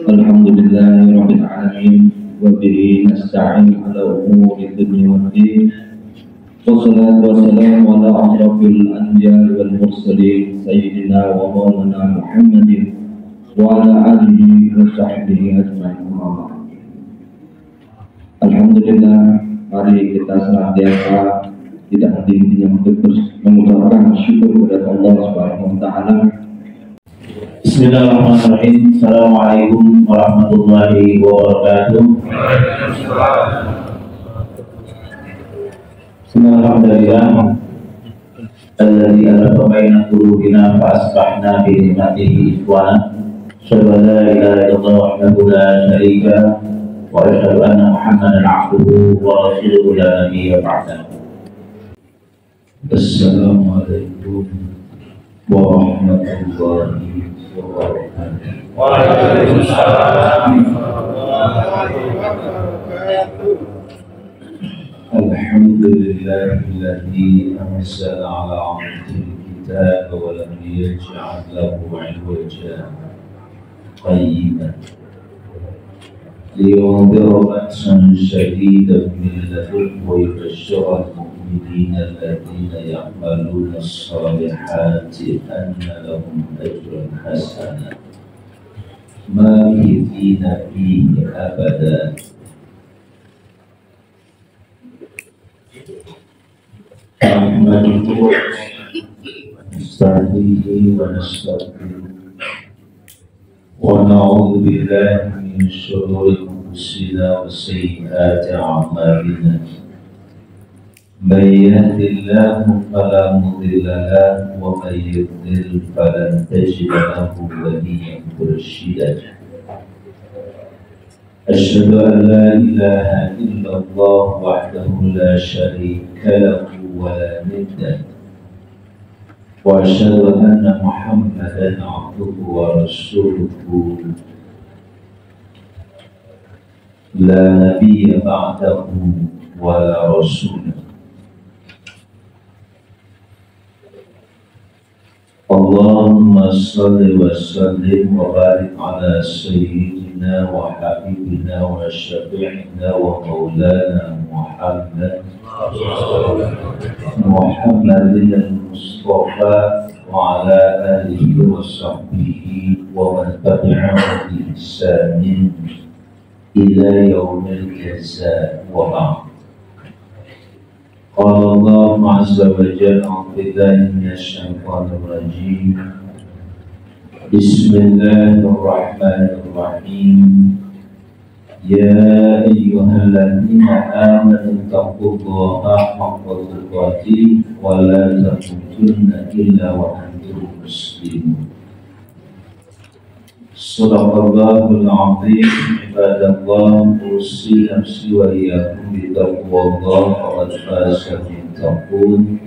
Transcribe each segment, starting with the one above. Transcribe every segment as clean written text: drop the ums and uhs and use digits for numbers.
Alhamdulillahirabbil alamin wa bihi nasta'in ala umuri dunya waddin. Wassalatu wassalamu ala asyrafil anbiya'i wal mursalin sayyidina wa maulana Muhammadin wa ala alihi wa sahbihi ajma'in. Alhamdulillah, mari kita senantiasa tidak henti-hentinya mengucapkan syukur kepada Allah Subhanahu wa taala. Bismillahirrahmanirrahim. Assalamualaikum warahmatullahi wabarakatuh. Alhamdulillah alladzi alafa baina qulubina fa asbahna bi ni'matihi ikhwana. Asyhadu an la ilaha illallah wahdahu la syarika lahu wa asyhadu anna Muhammadan 'abduhu wa rasuluhu la nabiyya ba'dahu. Assalamualaikum warahmatullahi Waalaikumsalam. Alhamdulillahilladzi anzala 'ala 'abdihi al-kitaba wa lam yaj'al lahu 'iwaja qayyiman liyunzira ba'san shadidan min ladunhu wa yubashshira al-mu'minina alladhina ya'maluna as-salihati anna lahum ajran hasanan makithina fihi abada. Nahmaduhu nasta'inuhu wa nastaghfiruh wa na'udzu billahi min shururi anfusina wa sayyiati a'malina. Man yahdihillahu fala mudilla lahu wa man yudlil falan tajida lahu waliyyan murshida. Asyhadu an la ilaha illallah wahdahu la syarika lahu wa la nidda wa asyhadu anna Muhammadan 'abduhu wa rasuluhu la nabiyya ba'dahu wa la rasulah. Allahumma salli wa sallim wa barik ala sayyidina wa habibina wa syafi'ina wa maulana Muhammadin al-Mustafa wa ala alihi wa sahbihi wa man tabi'ahum bi ihsanin ila yaumil jazaa wa ba'd. Qala Allah azza wa jalla a'udzu billahi minasy syaithanir rajim. Bismillahirrahmanirrahim. Ya ayyuhalladzina amanu taqullaha haqqa tuqatih wa la tamutunna illa wa antum muslimun. Sadaqallahul azim. Ibadallah, usi nafsi wa iyyakum bi taqwallah faqad faza muttaqun.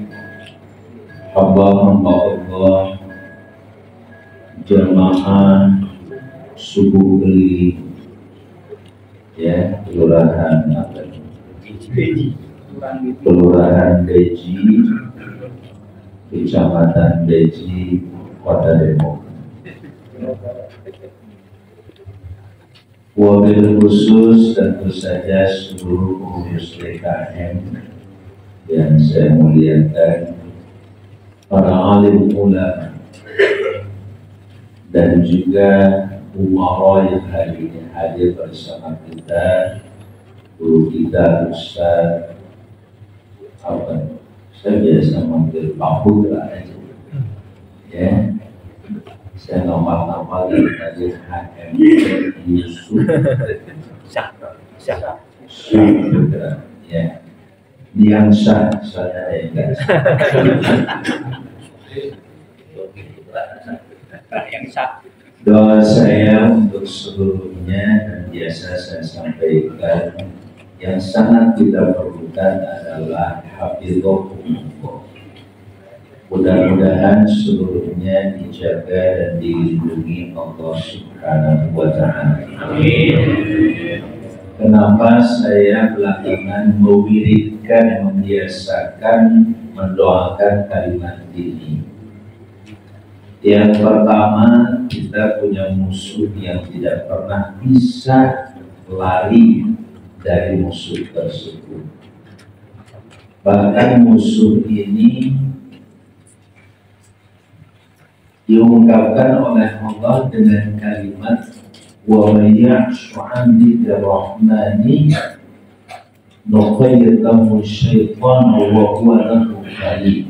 Allah jamaah subuh beli ya, kelurahan Deji, Kecamatan Deji, Kota Depok. Wabil khusus tentu saja seluruh pengurus DKM yang saya muliakan, para alim ulama dan juga umara yang hari ini hadir bersama kita, guru kita Ustaz apa? Saya biasa manggil Pak Putra aja, ya. Saya nama-nama dari HM Yusuf Putra, ya. Yang sah, saya enggak sah. Yang sah. Doa saya untuk seluruhnya dan biasa saya sampaikan, yang sangat kita perlukan adalah hafizahullah. Mudah-mudahan seluruhnya dijaga dan dilindungi Allah Subhanahu wa Ta'ala. Kenapa saya belakangan mewiridkan, membiasakan mendoakan kalimat ini? Yang pertama, kita punya musuh yang tidak pernah bisa lari dari musuh tersebut. Bahkan musuh ini diungkapkan oleh Allah dengan kalimat wa may ya'shu 'an dzikri rahmani nuqayyid lahu syaitan wa huwa lahu qarin.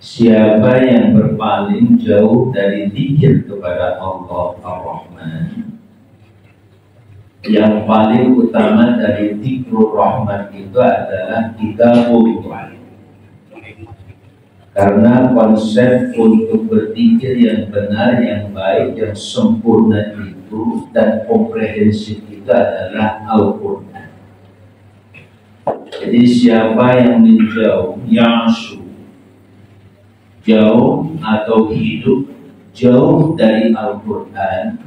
Siapa yang berpaling jauh dari zikir kepada Allah Ar-Rahman, yang paling utama dari zikrul rahman itu adalah kitabullah. Karena konsep untuk berzikir yang benar, yang baik, yang sempurna itu dan komprehensif itu adalah Al-Quran. Jadi siapa yang menjauh, ya'shu, jauh atau hidup jauh dari Al-Quran,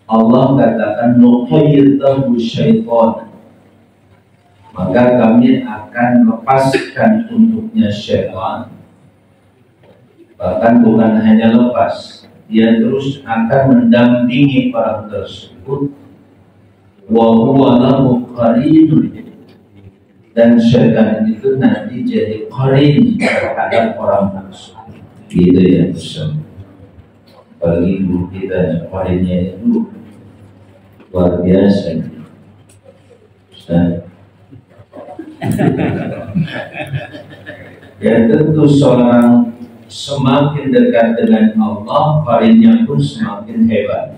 Allah katakan nuqayyidhu syaitan, maka kami akan lepaskan untuknya syaitan. Bahkan bukan hanya lepas, dia terus akan mendampingi orang tersebut. Wa huwa lahu qarin, dan syaitan itu nanti jadi qarin terhadap orang tersebut. Gitu ya, bagi guru kita qarinnya itu luar biasa. Ya tentu seorang semakin dekat dengan Allah, qarinnya pun semakin hebat.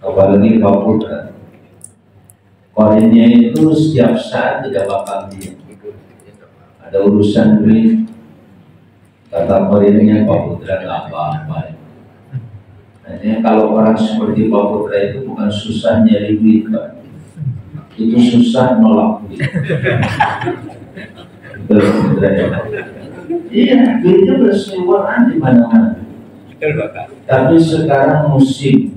Apalagi Pak Putra, qarinnya itu setiap saat tidak bakal diam. Ada urusan duit, kata qarinnya Pak Putra nggak apa-apa. Hanya kalau orang seperti Pak Putra itu bukan susah nyari duit, Pak. Itu susah nolak duit. Iya, duitnya berseliweran di mana-mana. Tapi sekarang musim,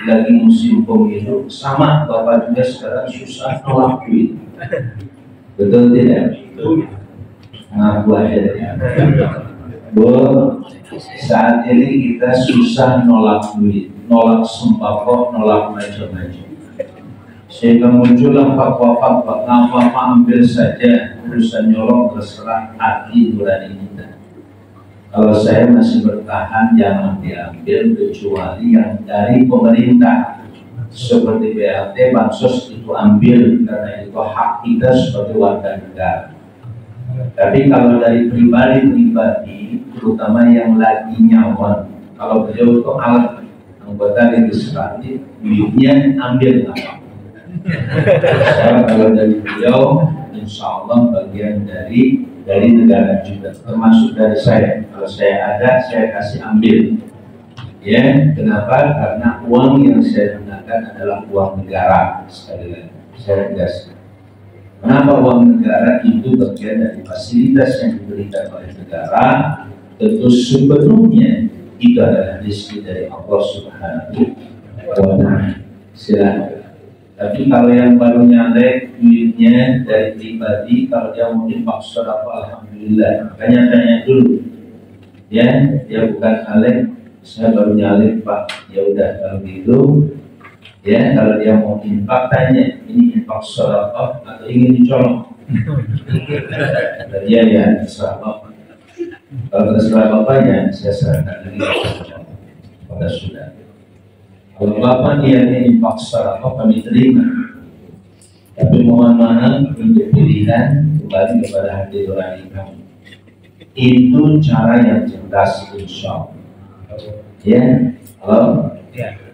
lagi musim pemilu, sama Bapak juga sekarang susah nolak duit. Betul tidak? Ngaku aja. Bu, saat ini kita susah nolak duit, nolak sembako, nolak macam-macam. Sehingga muncullah fatwa-fatwa, apa-apa ambil saja, urusan nyolong terserah hati nurani kita. Kalau saya masih bertahan, jangan diambil kecuali yang dari pemerintah, seperti BLT, bansos itu ambil karena itu hak kita sebagai warga negara. Tapi kalau dari pribadi-pribadi, terutama yang lagi nyaman, kalau beliau itu alat anggota legislatif, duitnya ambil apa? Kalau dari beliau, insya Allah bagian dari negara juga, termasuk dari saya. Kalau saya ada, saya kasih ambil. Ya, kenapa? Karena uang yang saya gunakan adalah uang negara. Sekali lagi, saya tegaskan. Kenapa uang negara itu bagian dari fasilitas yang diberikan oleh negara? Tentu sepenuhnya itu adalah rezeki dari Allah Subhanahu wa Ta'ala. Silakan. Tapi kalau yang baru nyalek duitnya dari pribadi, kalau dia mungkin maksud apa, alhamdulillah. Makanya tanya dulu, ya, dia bukan nyalek, saya baru nyalek Pak. Ya udah kalau gitu, ya kalau dia mau infak tanya, ini infak sedekah atau ingin dicolong? Dia ya terserah Bapak. Kalau terserah Bapak ya saya serahkan lagi pada sudah. Kalau Bapak niatnya infak sedekah kami terima. Tapi mohon maaf untuk pilihan kembali kepada hati nurani kami. Itu cara yang cerdas, insya Allah. Ya, halo.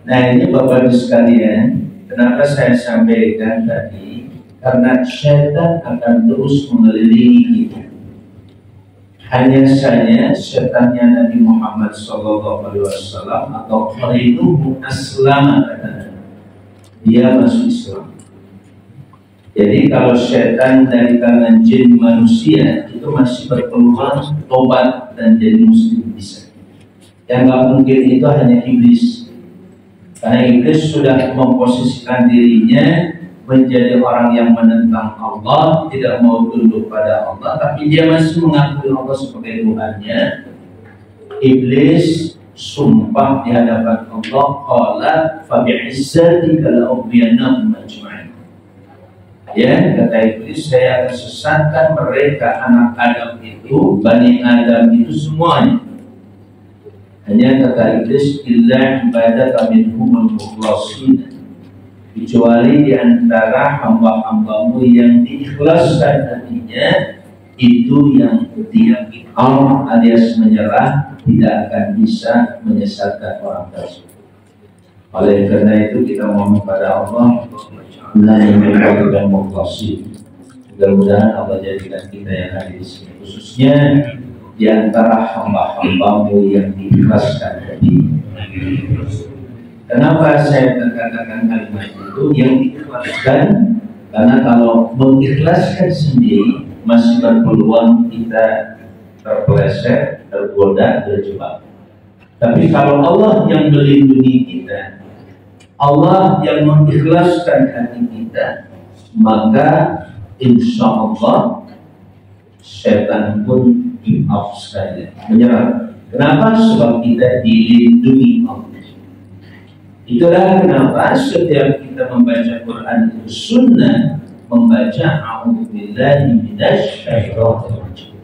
Nah ini Bapak Ibu sekalian, kenapa saya sampaikan tadi? Karena syaitan akan terus mengelilingi kita. Hanya saja setannya Nabi Muhammad SAW atau qarinuhu aslama, dia masuk Islam. Jadi kalau setan dari tangan jin manusia itu masih berpeluang tobat dan jadi muslim bisa. Yang nggak mungkin itu hanya iblis. Karena iblis sudah memposisikan dirinya menjadi orang yang menentang Allah, tidak mau tunduk pada Allah, tapi dia masih mengakui Allah sebagai Tuhannya. Iblis sumpah di hadapan Allah, qala fa bi'izzatika la ughwiyannahum ajma'in. Ya, kata iblis, saya akan sesatkan mereka anak Adam itu, Bani Adam itu semuanya. Hanya kata iblis, illa ibadaka minhumul mukhlasin, kecuali di antara hamba-hambamu yang diikhlaskan hatinya, itu yang dia ikhlas alias menyerah, tidak akan bisa menyesatkan orang tersebut. Oleh karena itu kita mohon kepada Allah, dan mudah-mudahan Allah jadikan kita yang ada di sini, khususnya di antara hamba-hambamu yang diikhlaskan hati. Kenapa saya katakan kalimat itu yang diikhlaskan? Karena kalau mengikhlaskan sendiri masih berpeluang kita terpeleset, tergoda, terjebak. Tapi kalau Allah yang melindungi kita, Allah yang mengikhlaskan hati kita, maka insya Allah setan pun dihapuskan, menyerah. Kenapa? Sebab kita dilindungi Allah. Itulah kenapa setiap kita membaca Quran itu sunnah membaca a'udzubillahi minasyaitonir rajim.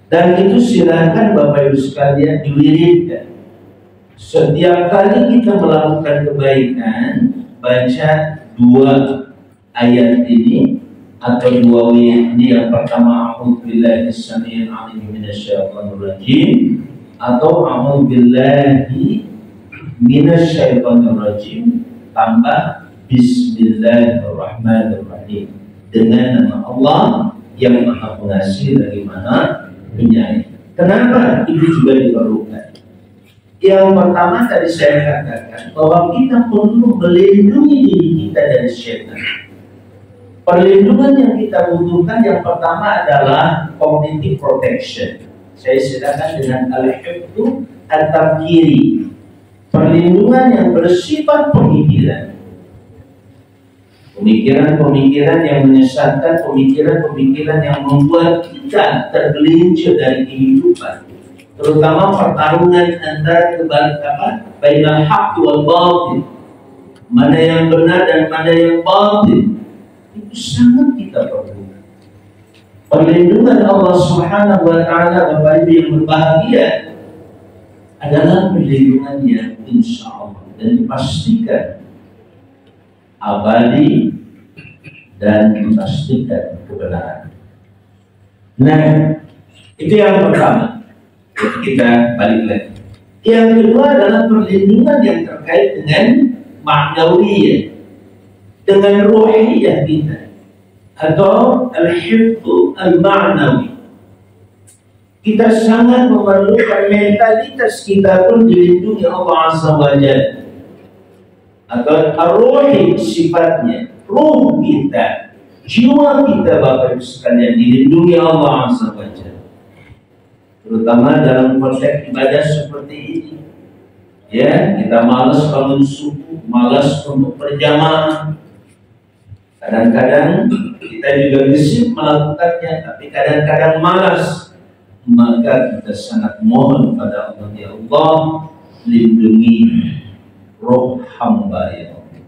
Dan itu silakan Bapak Ibu sekalian diwiridkan. Setiap kali kita melakukan kebaikan, baca 2 ayat ini atau 2 wirid ini. Yang pertama a'udzubillahi as-sami'il 'alim minasyaitonir rajim atau a'udzubillahi minasyaitonir rajim tambah bismillahirrahmanirrahim, dengan nama Allah yang Maha Pengasih lagi Maha Penyayang. Kenapa itu juga diperlukan? Yang pertama tadi saya katakan bahwa kita perlu melindungi diri kita dari syaitan. Perlindungan yang kita butuhkan yang pertama adalah cognitive protection. Saya istilahkan dengan al-hifdzu at-tafkiri. Perlindungan yang bersifat pemikiran. Pemikiran-pemikiran yang menyesatkan, pemikiran-pemikiran yang membuat kita tergelincir dari kehidupan. Terutama pertarungan antara bainal haqq wal batil, mana yang benar dan mana yang batil, itu sangat kita perlukan. Perlindungan Allah Subhanahu wa taala, Bapak Ibu yang berbahagia, adalah perlindungannya insya Allah dan dipastikan abadi dan dipastikan kebenaran. Nah, itu yang pertama. Kita balik lagi. Yang kedua adalah perlindungan yang terkait dengan ma'nawiyah, dengan ruhiyah kita, atau al-hifdzu al-ma'nawi. Kita sangat memerlukan mentalitas kita pun dilindungi Allah Azza wa Jalla, atau ar-ruhi sifatnya, ruh kita, jiwa kita Bapak Ibu sekalian dilindungi Allah Azza wa Jalla. Terutama dalam konteks ibadah seperti ini, ya, kita malas bangun subuh, malas untuk berjamaah. Kadang-kadang kita juga gesit melakukannya, tapi kadang-kadang malas. Maka kita sangat mohon pada Allah, ya Allah, lindungi roh hamba ya Allah.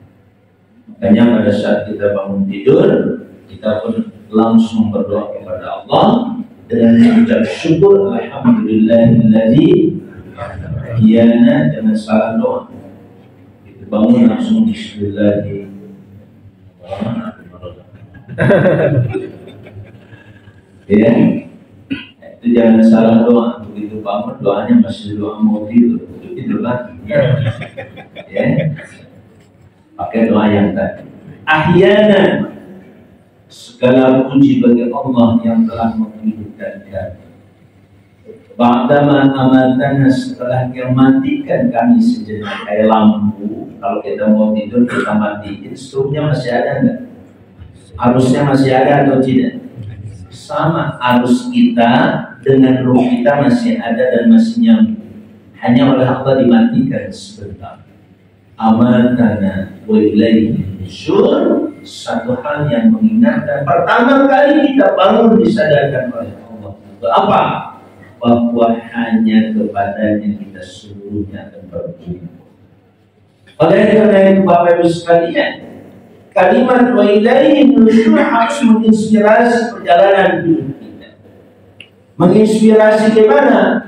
Makanya pada saat kita bangun tidur, kita pun langsung berdoa kepada Allah dengan mengucap syukur, alhamdulillahilladzi ahyana, dengan salah doa. Kita bangun langsung bismillahirrahmanirrahim. Ya, itu jangan salah doa. Begitu bangun doanya masih doa mau tidur, itu tidur lagi. Ya, pakai doa yang tadi. Ahyana, segala puji bagi Allah yang telah menghidupkan kami. Ba'dama amatana, setelah Dia matikan kami sejenak, kayak lampu. Kalau kita mau tidur kita matiin, strumnya masih ada enggak? Arusnya masih ada atau tidak? Sama, arus kita dengan ruh kita masih ada dan masih nyambung. Hanya oleh Allah dimatikan sebentar. Amatana wa ilaihi nusyur, satu hal yang mengingatkan pertama kali kita bangun disadarkan oleh Allah. Apa? Bahwa hanya kepadanya kita seluruhnya akan berhubung. Oleh karena itu Bapak Ibu sekalian, kalimat wa ilaihi nusyur harus menginspirasi perjalanan hidup kita. Menginspirasi di mana?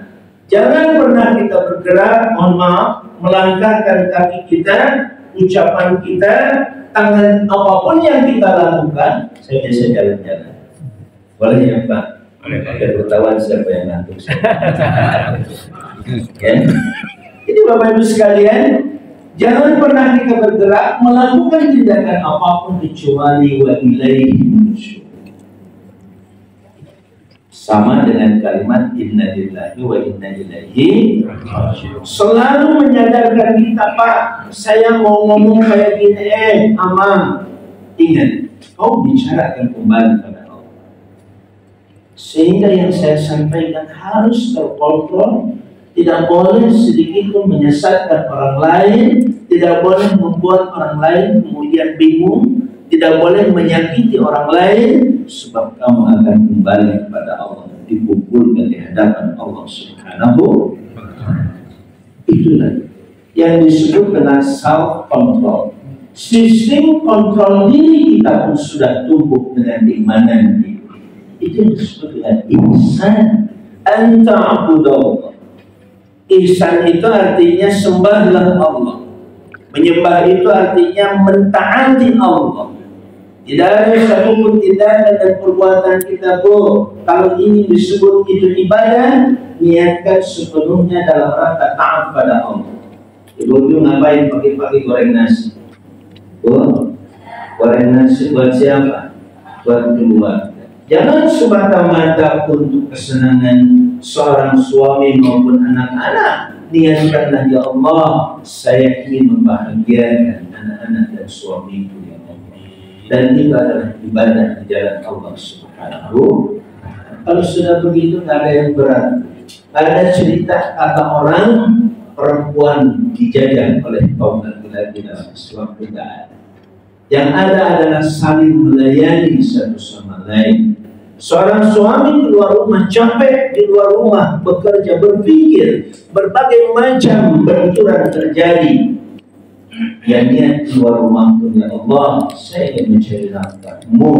Jangan pernah kita bergerak, mohon maaf, melangkahkan kaki kita, ucapan kita, tangan apapun yang kita lakukan. Saya biasa jalan-jalan. Boleh ya Pak? Agar ketahuan siapa yang ngantuk. Ya. Jadi Bapak Ibu sekalian, jangan pernah kita bergerak melakukan tindakan apapun kecuali wa ilaihi nusyur. Sama dengan kalimat inna lillahi wa inna ilaihi raji'un. Selalu menyadarkan kita, Pak, saya mau ngomong kayak gini, aman. Ingat, kau bicarakan kembali pada Allah. Sehingga yang saya sampaikan harus terkontrol. Tidak boleh sedikit pun menyesatkan orang lain, tidak boleh membuat orang lain kemudian bingung, tidak boleh menyakiti orang lain, sebab kamu akan kembali kepada Allah, dipukulkan di hadapan Allah Subhanahu. Itulah yang disebut dengan self control. Sistem kontrol diri kita pun sudah tumbuh dengan keimanan itu. Itu disebut dengan ihsan. Anta abudallah. Ihsan itu artinya sembahlah Allah. Menyembah itu artinya mentaati Allah. Tidak ada satupun tindakan dan perbuatan kita kalau ini disebut itu ibadah, niatkan sepenuhnya dalam rangka taat pada Allah. Ibu ngapain pagi-pagi goreng nasi? Goreng nasi buat siapa? Buat keluarga. Jangan semata-mata untuk kesenangan seorang suami maupun anak-anak. Niatkanlah, ya Allah, saya ingin membahagiakan anak-anak dan suamiku, ya Allah. Dan itu adalah ibadah di jalan Allah Subhanahu. Kalau sudah begitu nggak ada yang berat. Ada cerita kata orang perempuan dijajah oleh kaum laki-laki dalam Islam, tidak ada. Yang ada adalah saling melayani satu sama lain. Seorang suami keluar rumah capek, di luar rumah bekerja, berpikir berbagai macam benturan terjadi. Yang niat keluar rumah pun, ya Allah, saya ingin mencari nafkahmu,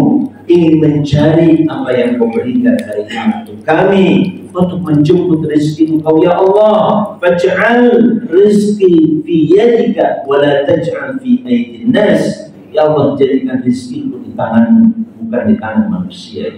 ingin mencari apa yang kau berikan hari ini untuk kami, untuk menjemput rezeki Engkau, ya Allah. Faj'al rizqi fi yadika wa la taj'al fi aydin nas. Ya Allah, jadikan rezekiku di tanganmu, bukan di tangan manusia.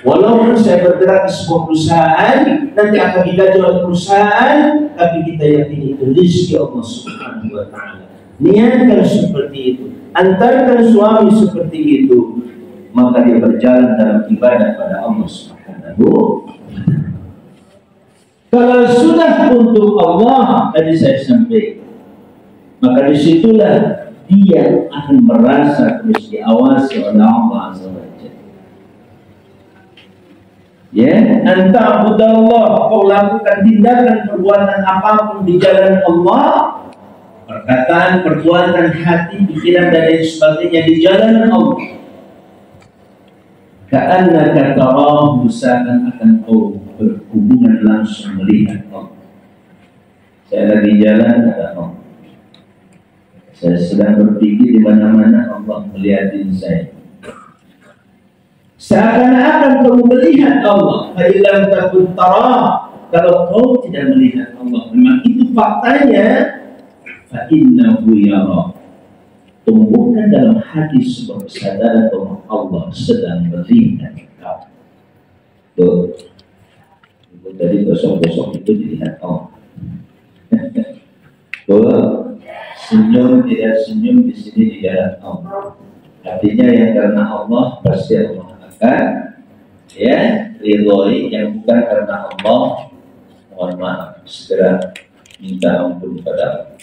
Walaupun saya bergerak di sebuah perusahaan, nanti akan digaji oleh perusahaan, tapi kita yakini itu rezeki Allah Subhanahu wa ta'ala. Niatkan seperti itu, antarkan suami seperti itu, maka dia berjalan dalam ibadah pada Allah Subhanahu. Kalau sudah untuk Allah, tadi saya sampaikan, maka disitulah dia akan merasa terus diawasi oleh Allah Azza wa Jalla. Ya, anta abudallah, kau lakukan tindakan perbuatan apapun di jalan Allah, perkataan, perbuatan, hati, pikiran dan lain sebagainya di jalan Allah. Ka'annaka tarahu, seakan-akan kau berhubungan langsung melihat Allah. Saya lagi jalan, ada Allah. Saya sedang berpikir di mana-mana, Allah melihatin saya. Seakan-akan kamu melihat Allah. Fa'ilam takun tarah, kalau kau tidak melihat Allah, memang itu faktanya. Fa'innahu yara, tumbuhkan dalam hati sebuah kesadaran bahwa Allah sedang melihat kau. Tuh, tadi besok-besok itu dilihat Allah. Tuh, senyum tidak senyum di sini di jalan Allah. Artinya yang karena Allah pasti Allah akan ridhoi, yang bukan karena Allah, mohon maaf, segera minta ampun pada Allah.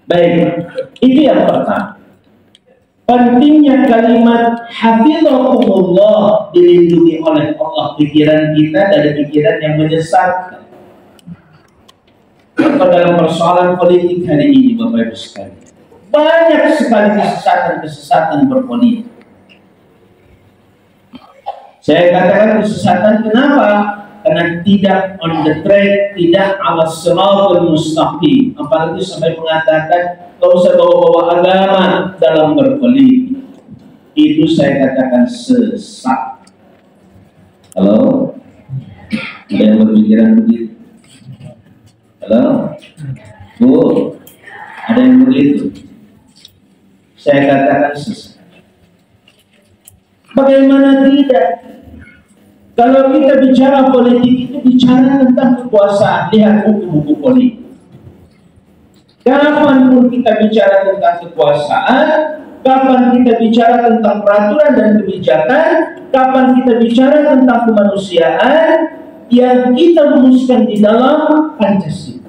Baik, itu yang pertama. Pentingnya kalimat hafizahumullah, dilindungi oleh Allah pikiran kita dari pikiran yang menyesatkan. Dalam persoalan politik hari ini, Bapak Ibu sekalian, banyak sekali kesesatan berpolitik. Saya katakan kesesatan kenapa? Karena tidak on the track, tidak ala siratal mustaqim. Apalagi sampai mengatakan gak usah bawa-bawa agama dalam berpolitik. Itu saya katakan sesat. Halo? Ada yang berpikiran begitu? Halo? Bu? Ada yang begitu? Saya katakan sesat. Bagaimana tidak? Kalau kita bicara politik itu bicara tentang kekuasaan. Lihat buku-buku politik. Kapanpun kita bicara tentang kekuasaan, kapan kita bicara tentang peraturan dan kebijakan, kapan kita bicara tentang kemanusiaan, yang kita rumuskan di dalam Pancasila.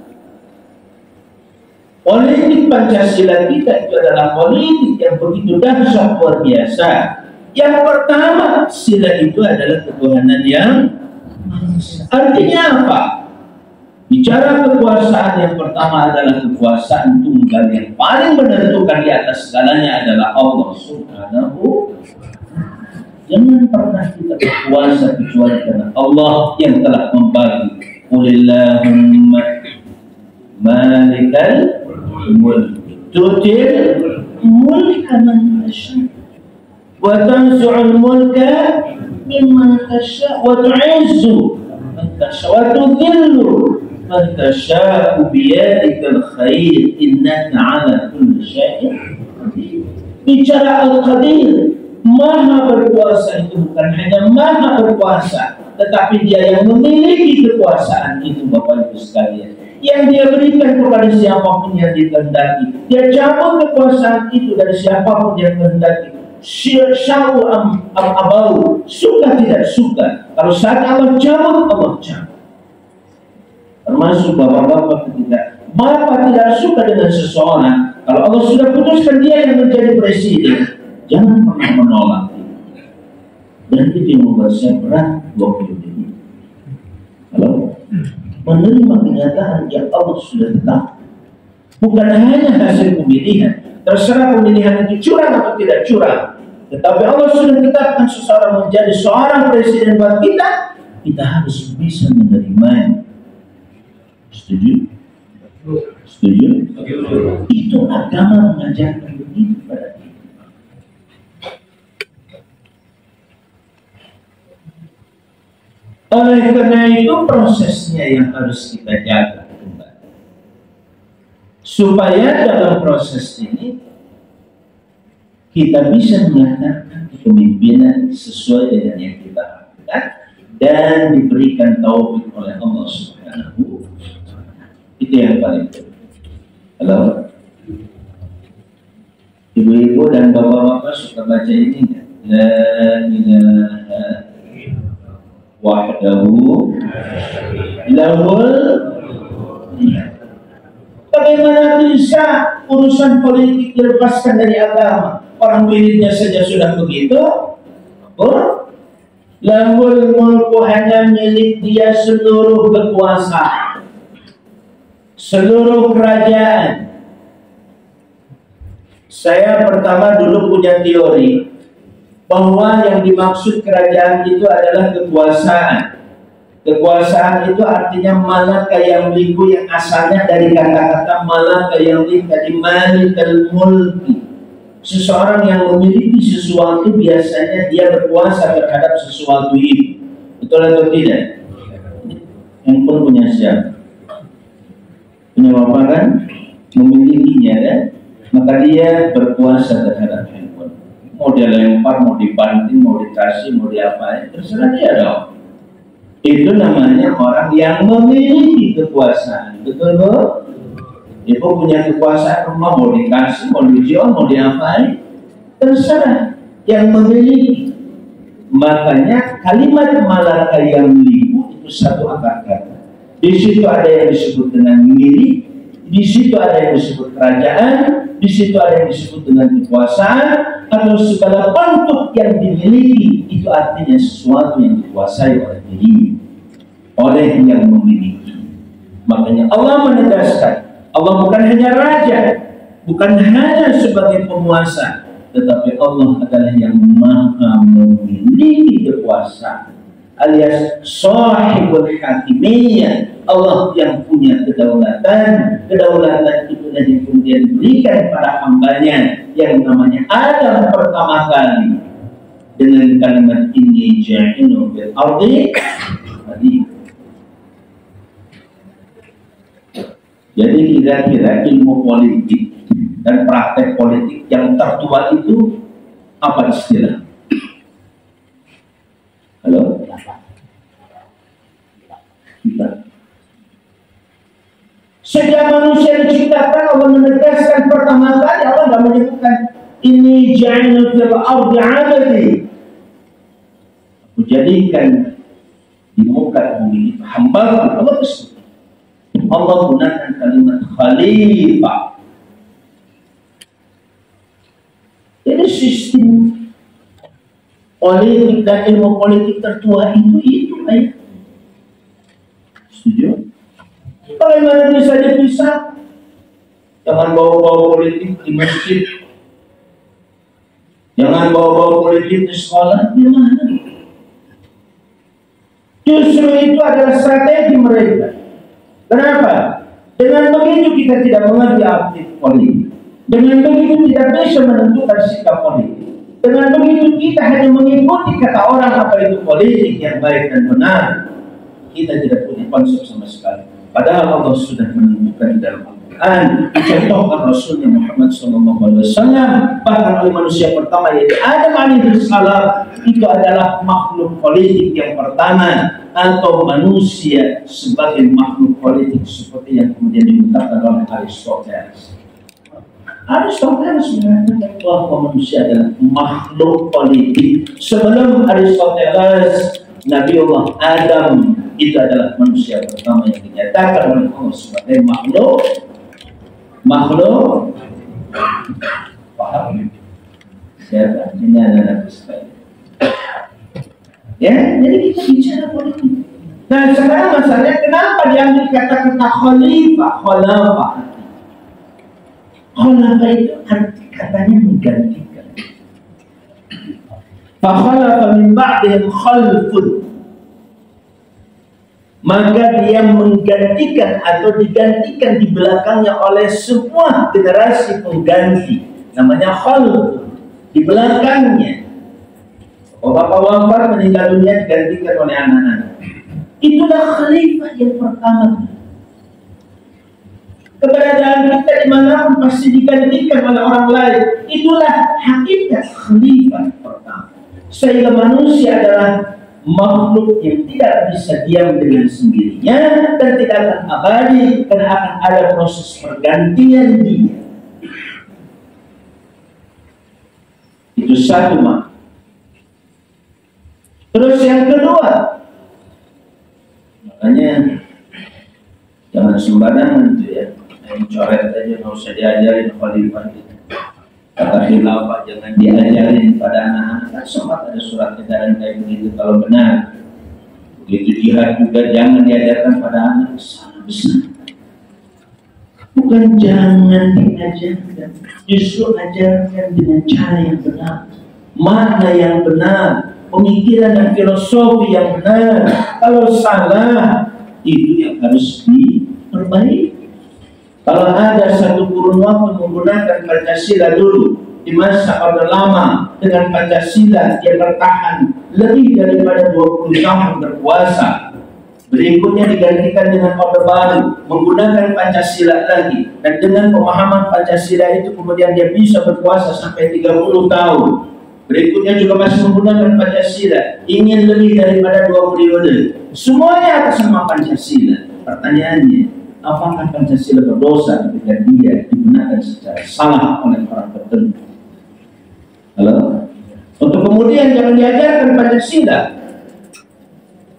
Politik Pancasila kita itu adalah politik yang begitu dahsyat luar biasa. Yang pertama, sila itu adalah ketuhanan yang artinya apa? Bicara kekuasaan, yang pertama adalah kekuasaan tunggal yang paling menentukan di atas segalanya adalah Allah Subhanahu. Jangan pernah kita berkuasa kecuali karena Allah yang telah membagi. Qulillahumma malikal mulk tu'til mulka man tasha wa tanzu'ul mulka mimman tasha wa tu'izzu man tasha wa tudhillu man tasha biyadikal khair innaka 'ala kulli syai'in qadir. Bicara Al-Qadir, Maha berkuasa itu bukan hanya Maha berkuasa, tetapi Dia yang memiliki kekuasaan itu, Bapak Ibu sekalian. Yang Dia berikan kepada siapapun yang dikehendaki. Dia cabut kekuasaan itu dari siapapun yang dikehendaki. Sya'u abau, suka tidak suka. Kalau saat Allah cabut, Allah cabut. Termasuk bapak-bapak ketika bapak tidak suka dengan seseorang, kalau Allah sudah putuskan dia yang menjadi presiden, jangan pernah menolak. Dan itu yang membuat saya berat waktu ini. Kalau menerima kenyataan yang Allah sudah tetap, bukan hanya hasil pemilihan. Terserah pemilihan itu curang atau tidak curang, tetapi Allah sudah tetapkan seseorang menjadi seorang presiden buat kita. Kita harus bisa menerimanya. Setuju? Setuju? Itu agama mengajarkan begitu pada kita. Oleh karena itu prosesnya yang harus kita jaga kembali, supaya dalam proses ini kita bisa mengatakan kepemimpinan sesuai dengan yang kita harapkan dan diberikan taufik oleh Allah Subhanahu. Itu yang paling penting. Halo, ibu-ibu dan bapak-bapak suka baca ini enggak? La ilaha wahdahu lahul. Bagaimana bisa urusan politik dilepaskan dari agama? Orang wiridnya saja sudah begitu. Lahul mulku, hanya milik Dia seluruh kekuasaan, seluruh kerajaan. Saya pertama dulu punya teori bahwa yang dimaksud kerajaan itu adalah kekuasaan. Kekuasaan itu artinya malaka yang liku, yang asalnya dari kata-kata malaka yang liku, dari malikal mulki. Seseorang yang memiliki sesuatu biasanya dia berkuasa terhadap sesuatu itu. Betul atau tidak? Handphone punya siapa? Punya bapak kan? Memilikinya kan? Maka dia berkuasa terhadap handphone. Mau dia lempar, mau dibanting, mau dikasih, mau diapain, terserah dia dong. Itu namanya orang yang memiliki kekuasaan. Betul Bu? Ibu punya kekuasaan, rumah mau dikasih, mau dijual, mau diapain, terserah. Yang memiliki. Makanya kalimat malaka yang liku itu satu akar kata. Di situ ada yang disebut dengan milik, Di situ ada yang disebut kerajaan, di situ ada yang disebut dengan kekuasaan, atau segala bentuk yang dimiliki, itu artinya sesuatu yang dikuasai oleh diri, oleh yang memiliki. Makanya Allah menegaskan, Allah bukan hanya raja, bukan hanya sebagai penguasa, tetapi Allah adalah yang maha memiliki kekuasaan, alias sahibul hakimiyah. Allah yang punya kedaulatan. Kedaulatan itu yang kemudian diberikan pada hambanya yang namanya Adam pertama kali dengan kalimat ini ja'inu bil ardi. Jadi kira-kira ilmu politik dan praktek politik yang tertua itu apa istilah? Halo? Kita. Sejak manusia diciptakan, Allah menegaskan pertama kali, Allah tidak menyebutkan ini ja'inu fil ardi 'abadi. Aku jadikan di muka bumi hamba. Allah tersebut. Allah gunakan kalimat khalifah. Jadi sistem politik dan ilmu politik tertua itu ayat. Setuju? Bagaimana bisa dipisah? Jangan bawa-bawa politik di masjid, jangan bawa-bawa politik di sekolah. Gimana? Justru itu adalah strategi mereka. Kenapa? Dengan begitu kita tidak mengerti arti politik. Dengan begitu tidak bisa menentukan sikap politik. Dengan begitu kita hanya mengikuti kata orang apa itu politik yang baik dan benar. Kita tidak punya konsep sama sekali. Padahal Allah sudah menentukan dalam Al-Quran, contohkan Rasulnya Muhammad SAW, bahkan oleh manusia pertama yaitu Adam alaihissalam, itu adalah makhluk politik yang pertama, atau manusia sebagai makhluk politik seperti yang kemudian diungkapkan oleh Aristoteles. Aristoteles mengatakan bahwa manusia adalah makhluk politik. Sebelum Aristoteles, Nabiullah Adam itu adalah manusia pertama yang dinyatakan oleh Allah sebagai makhluk. Paham? Siapa? Ini anak-anak sekali. Ya, jadi kita bicara politik. Nah, sekarang masalahnya kenapa diambil kata-kata khalifah? Khalifah itu katanya menggantikan. Fakhalafa min ba'dihim khalfun, maka dia menggantikan atau digantikan di belakangnya oleh semua generasi pengganti, namanya khalfun. Di belakangnya bapak wafat meninggal dunia digantikan oleh anak-anak. Itulah khalifah yang pertama. Keberadaan kita dimanapun pasti digantikan oleh orang lain. Itulah hakikat khalifah pertama. Sehingga manusia adalah makhluk yang tidak bisa diam dengan sendirinya dan tidak akan abadi, karena akan ada proses pergantian dia. Itu satu mak. Terus yang kedua, makanya jangan sembarangan tuh ya, yang coret aja, nggak usah diajarin khalifah itu. Kata khilafah jangan diajarin pada anak-anak. Kan sempat ada surat edaran kayak begitu kalau benar. Begitu jihad juga jangan diajarkan pada anak. Salah besar. Bukan jangan diajarkan, justru ajarkan dengan cara yang benar, makna yang benar, pemikiran dan filosofi yang benar. Kalau salah, itu yang harus diperbaiki. Kalau ada satu kurun waktu menggunakan Pancasila dulu di masa Orde Lama, dengan Pancasila dia bertahan lebih daripada 20 tahun berkuasa. Berikutnya digantikan dengan Orde Baru menggunakan Pancasila lagi, dan dengan pemahaman Pancasila itu kemudian dia bisa berkuasa sampai 30 tahun. Berikutnya juga masih menggunakan Pancasila, ingin lebih daripada 2 periode. Semuanya atas nama Pancasila. Pertanyaannya, apakah Pancasila berdosa ketika dia digunakan secara salah oleh orang tertentu? Halo? Untuk kemudian jangan diajarkan Pancasila.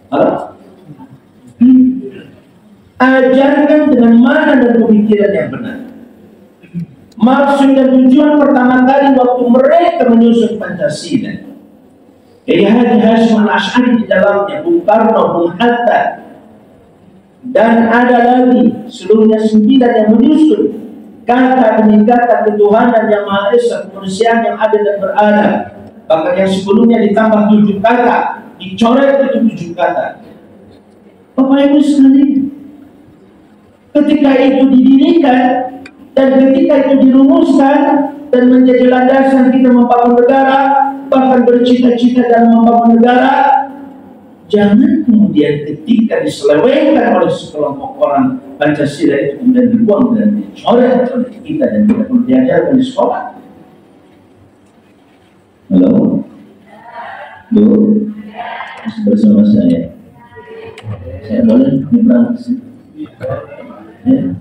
Halo? Ajarkan dengan mana dan pemikiran yang benar. Maksud dan tujuan pertama kali waktu mereka menyusun Pancasila, Kiai Haji Hasyim Al-Asy'ari di dalamnya, Bung Karno, Bung Hatta, dan ada lagi seluruhnya 9 yang menyusun kata demi kata ketuhanan yang Maha Esa, kemanusiaan yang ada dan berada. Bahkan yang sebelumnya ditambah 7 kata, dicoret itu 7 kata. Bapak Ibu sekalian, ketika itu didirikan dan ketika itu dirumuskan dan menjadi landasan kita membangun negara, bahkan bercita-cita dalam membangun negara, jangan kemudian ketika diselewengkan oleh sekelompok orang Pancasila itu kemudian dibuang dan dicoret oleh kita dan tidak perlu diajarkan di sekolah. Halo, Bu, masih bersama saya. Saya boleh nyebrang ke sini? Ya.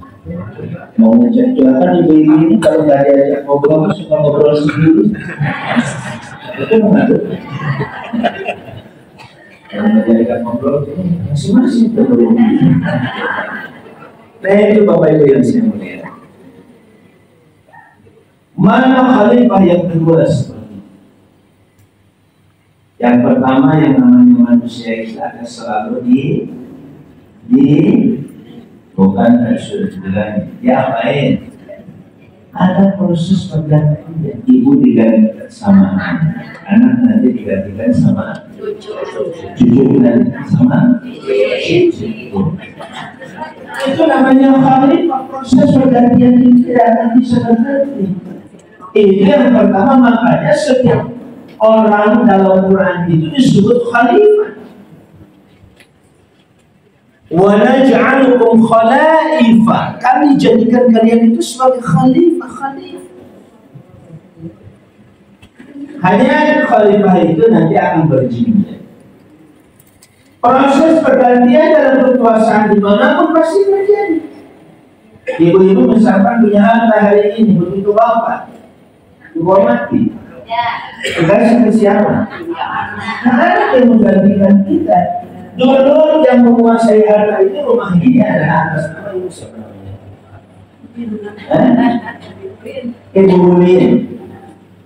Mau ngecek silakan ibu-ibu ini kalau nggak diajak ngobrol suka ngobrol sendiri. Itu mengaruh. Kalau nggak diajak ngobrol masing-masing ngobrol. Nah itu Bapak Ibu yang saya muliakan. Mana khalifah yang kedua seperti itu? Yang pertama yang namanya manusia itu akan selalu bukan sudah dibilang diapain? Ada proses pergantian. Ibu digantikan sama anak nanti digantikan sama cucu dan sama cucu. Itu namanya khalifah, proses pergantian itu tidak akan bisa berhenti. Itu yang pertama, makanya setiap orang dalam Quran itu disebut khalifah. Wa naj'alukum khalaifa, kami jadikan kalian itu sebagai khalifah. Hanya khalifah itu nanti akan berjinjang. Proses pergantian dalam kekuasaan dimanapun pasti terjadi. Ibu-ibu misalkan punya anak hari ini, begitu bapak dibawa mati, tugasnya ke siapa? Karena yang menggantikan kita. Dulu yang menguasai harta itu rumah ini adalah atas nama ibu siapa namanya? Ibu Bumin.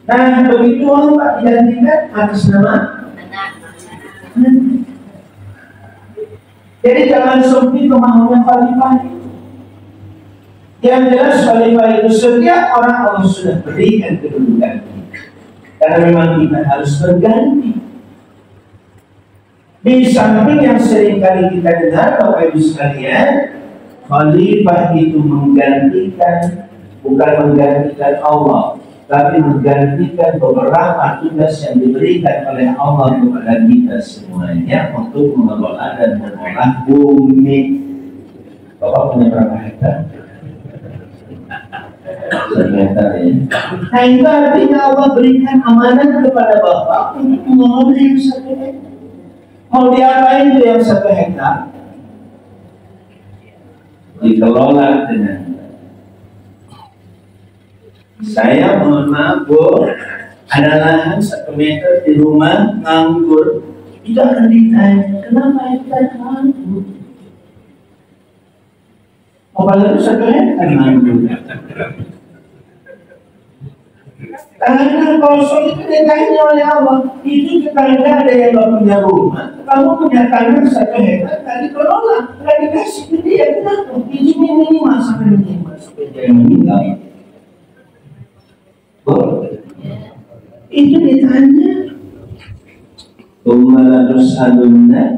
Nah begitu Pak digantikan atas nama. Jadi jangan sempit pemahaman khalifah itu. Yang jelas khalifah itu setiap orang Allah sudah berikan kedudukan kita. Karena memang kita harus berganti. Di samping yang sering kali kita dengar Bapak Ibu sekalian, khalifah itu menggantikan, bukan menggantikan Allah, tapi menggantikan beberapa tugas yang diberikan oleh Allah kepada kita semuanya untuk mengelola dan mengolah bumi. Bapak punya berapa hektar? 1 hektar ya. Nah itu artinya Allah berikan amanat kepada Bapak untuk mengelola yang 1 hektar. Mau diapain itu yang 1 hektar? Dikelola dengan saya mohon maaf Bu, ada lahan 1 meter di rumah nganggur, itu akan ditanya kenapa hektar nganggur? Apalagi 1 hektar nganggur. Tanah kosong itu ditanya oleh Allah. Itu tetangga ada yang gak punya rumah, kamu punya tanah 1 hektar, tadi kelola, gak dikasih ke dia, kenapa? Izin ini masa sampai dia meninggal. Itu ditanya. Umaladus alumna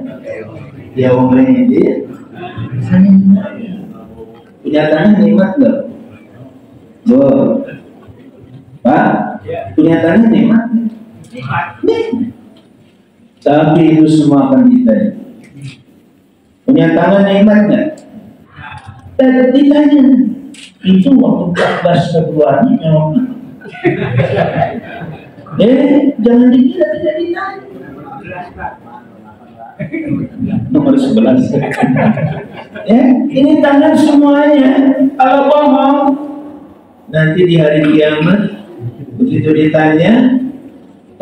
yaumedin. Punya tanah nikmat gak? Pak, punya tanah nikmat? Tapi itu semua akan kita. Punya tangan nikmat nggak? Dan ditanya, itu waktu 14 Februari jangan dikira tidak ditanya. Nomor 11. Ini tangan semuanya. Kalau bohong, nanti di hari kiamat begitu ditanya,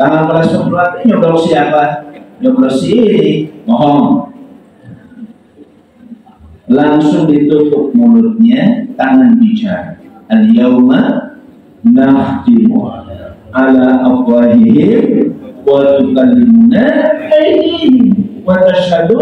tanggal 14 Februari nyoblos siapa? Nyoblos ini, mohon. langsung ditutup mulutnya, tangan bicara. Al-yawma nakhtimu ala afwahihim wa tukallimuna aydihim wa tashhadu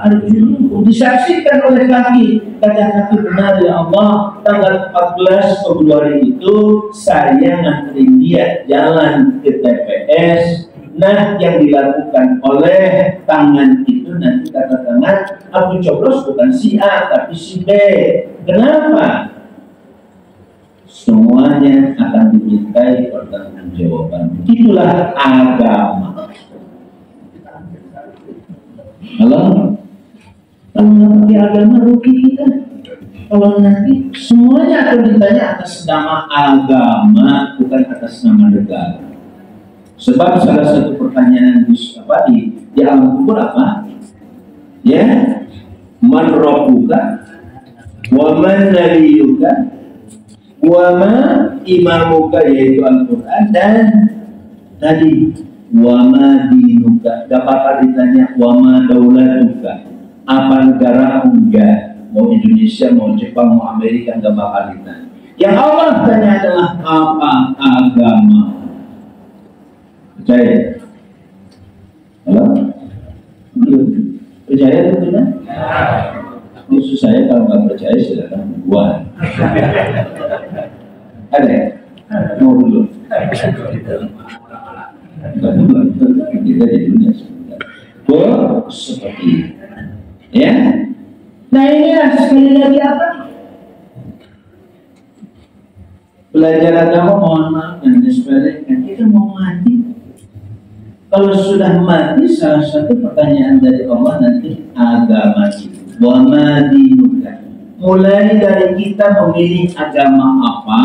arjuluhum. Disaksikan oleh kaki, kata-kata benar ya Allah, tanggal 14 Februari itu saya nganterin dia jalan ke TPS. Nah, yang dilakukan oleh tangan itu nanti kata tangan, aku coblos bukan si A tapi si B. Kenapa? Semuanya akan dimintai pertanggungjawaban. Itulah agama. Kalau ngerti agama rugi kita. Kalau nanti semuanya akan ditanya atas nama agama, bukan atas nama negara. Sebab salah satu pertanyaan di alam kubur apa? Ya, man rabbuka wa man nabiyuka wa ma imamuka, yaitu Al-Quran, dan tadi wa ma dinuka. Dapat ditanya wa ma daulatuka, apa negara enggak, mau Indonesia, mau Jepang, mau Amerika, enggak bakal ditanya. Yang Allah tanya adalah apa agama. Percaya? Halo? Percaya atau tidak? Khusus saya kalau nggak percaya silakan buat. Ada ya? Mau dulu? Kita di dunia sebentar. Seperti ini. Ya? Nah inilah sekali lagi apa? Belajar agama, mohon maaf dan disepelekan. Kita mau mati. Kalau sudah mati, salah satu pertanyaan dari Allah nanti agama kita. Wa ma dinuka. Mulai dari kita memilih agama apa.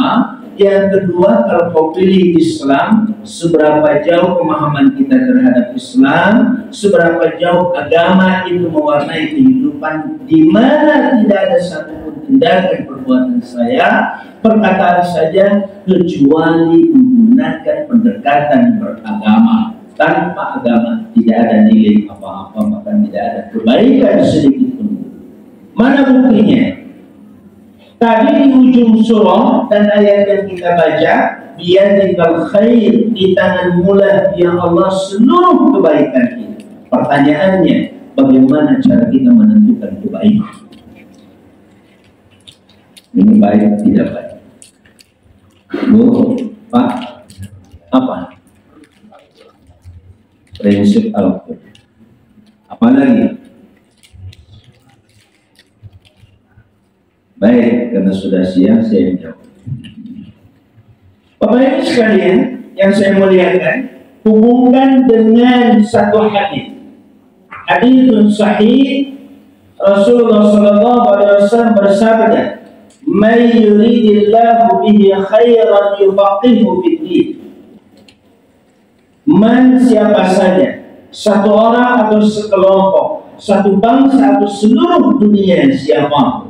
Yang kedua, kalau kau pilih Islam, seberapa jauh pemahaman kita terhadap Islam, seberapa jauh agama itu mewarnai kehidupan, di mana tidak ada satupun tindakan perbuatan saya, perkataan saja, kecuali menggunakan pendekatan beragama. Tanpa agama tidak ada nilai apa-apa, bahkan tidak ada kebaikan sedikit pun. Mana buktinya? Tadi di ujung surah dan ayat yang kita baca, biyadikal khair, di tangan mula ya Allah seluruh kebaikan kita. Pertanyaannya, bagaimana cara kita menentukan kebaikan? Ini baik, tidak baik. Bu, Pak, apa? Prinsip Al-Quran. Apalagi? Baik, karena sudah siang saya menjawab. Bapak Ibu sekalian yang saya muliakan, hubungkan dengan satu hadis. Hadis sahih, Rasulullah SAW bersabda, "Man yuridillahu bihi khairan yufaqihu fid-din." Man, siapa saja, satu orang atau sekelompok, satu bangsa atau seluruh dunia, siapa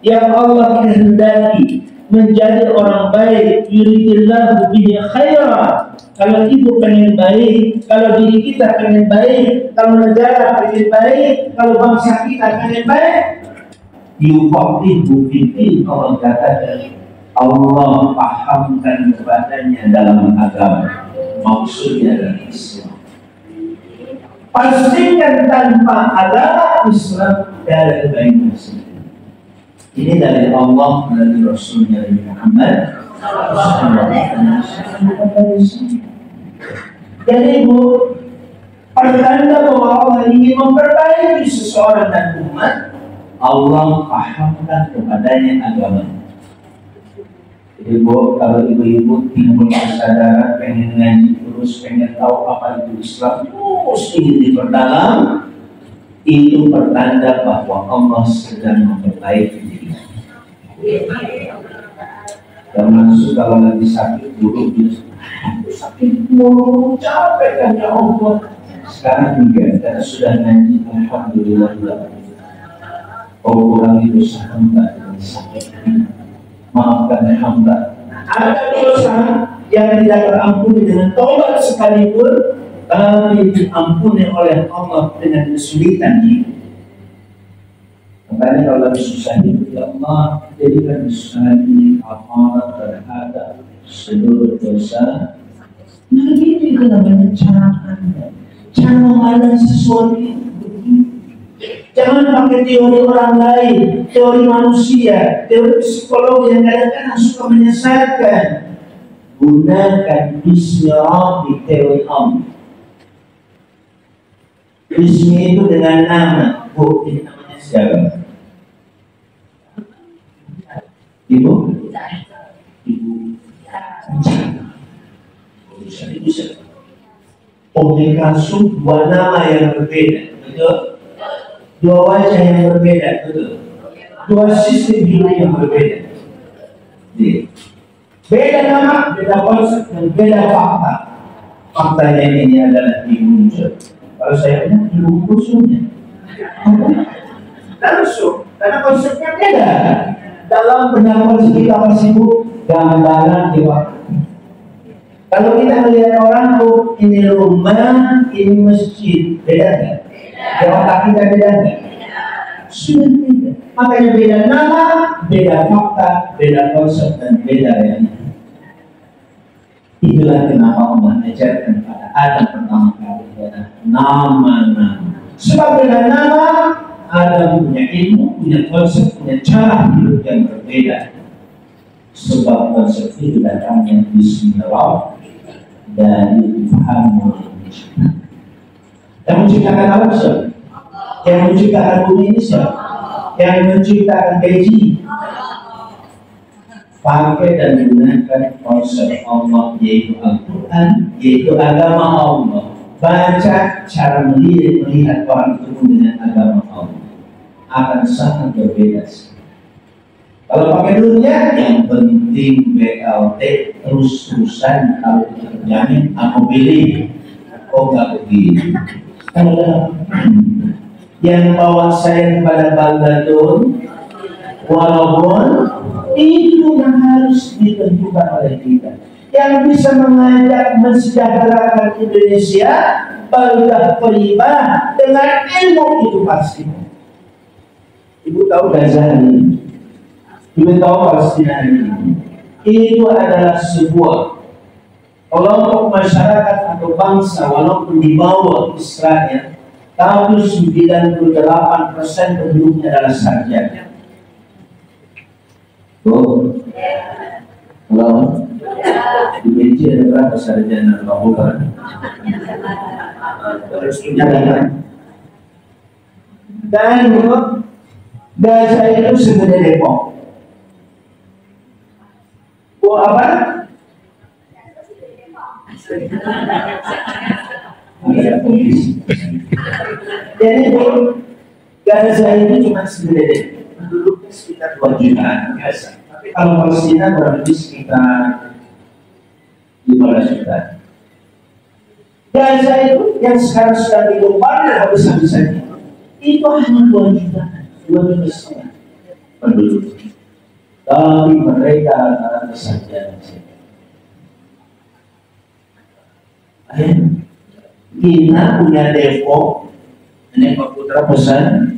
yang Allah kehendaki menjadi orang baik, yuridillahu bihi khairan. Kalau ibu pengen baik, kalau diri kita pengen baik, kalau negara pengen baik, kalau bangsa kita pengen baik, yufaqihu fid-din. Allah katakan, Allah pahamkan kepadanya dalam agama. Maksudnya adalah Islam. Pastikan tanpa agama Islam tidak ada kebaikan sendiri. Ini dari Allah, dari Rasulnya Nabi Muhammad. Jadi ibu, pertanda bahwa Allah ingin memperbaiki seseorang dan umat, Allah pahamkan kepadanya agama. Ibu, kalau ibu-ibu timbul kesadaran pengen ngaji terus, pengen tahu apa itu Islam, terus ingin diperdalam, itu pertanda bahwa Allah sedang memperbaiki diri. Termasuk kalau lagi sakit dulu, sakit mulu, capek kan ya Allah. Sekarang juga karena sudah ngaji, alhamdulillah. Oh, kurangi dosa hamba dengan sakit. Maafkan hamba. Ada dosa yang tidak terampuni dengan taubat sekalipun, tapi diampuni oleh Allah dengan kesulitan ini. Makanya kalau lagi susah itu, ya Allah, jadikan kesusahan ini amanat terhadap seluruh dosa. Nah ini namanya cara Anda, cara memandang sesuatu itu. Jangan pakai teori orang lain, teori manusia, teori psikologi yang kadang-kadang suka menyesatkan. Gunakan Bismi Rabbi, teori Allah. Bismi itu dengan nama. Oh, ini namanya siapa? Ibu? Bisa. Komunikasi dua nama yang berbeda, betul? Dua wajah yang berbeda, betul? Dua sistem hidup yang berbeda. Beda nama, beda konsep, dan beda fakta. Faktanya ini adalah muncul. Kalau saya bilang ibu musuhnya, langsung, karena konsepnya beda. Dalam pendapat kita pasti bu, gambaran di waktu. Kalau kita melihat orang tuh, ini rumah, ini masjid, beda nggak? Di otak kita beda nggak? Sudah beda. Makanya beda nama, beda fakta, beda konsep, dan beda yang. Itulah kenapa Allah ajarkan pada Adam pertama kali adalah nama-nama. Sebab dengan nama, Adam punya ilmu, punya konsep, punya cara hidup yang berbeda. Sebab konsep itu datangnya Bismillah dari Tuhan yang menciptakan. Yang menciptakan apa siapa? Yang menciptakan bumi ini siapa? Yang menciptakan gaji. Pakai dan gunakan konsep Allah, yaitu Al-Quran, yaitu agama Allah. Baca cara melihat orang itu dengan agama Allah akan sangat berbeda. Kalau pakai dunia, yang penting BLT terus-terusan, kalau terjamin aku pilih. Oh nggak begini. Yang bawa saya kepada Bangladesh, walaupun itu yang harus ditentukan oleh kita. Yang bisa mengajak mensejahterakan Indonesia, baldah thayyibah dengan ilmu itu pasti. Ibu tahu Ghazali, ibu tahu Palestina ini. Itu adalah sebuah kelompok masyarakat atau bangsa, walaupun di bawah Israel, tapi 98% penduduknya adalah sarjana. Oh, kalau di meja ada berapa sarjana lakukan? Terus dinyatakan. Dan Gaza itu segede Depok. Oh apa? Jadi Gaza itu cuma segede Depok. Penduduknya sekitar 2 jutaan biasa. Tapi kalau Palestina kurang lebih sekitar 15 juta. Gaza itu yang sekarang sudah dibombardir habis-habisan itu hanya 2 jutaan, 2,5 juta penduduk. Tapi mereka rata-rata sarjana. Kita punya Depok, ini Pak Putra pesan.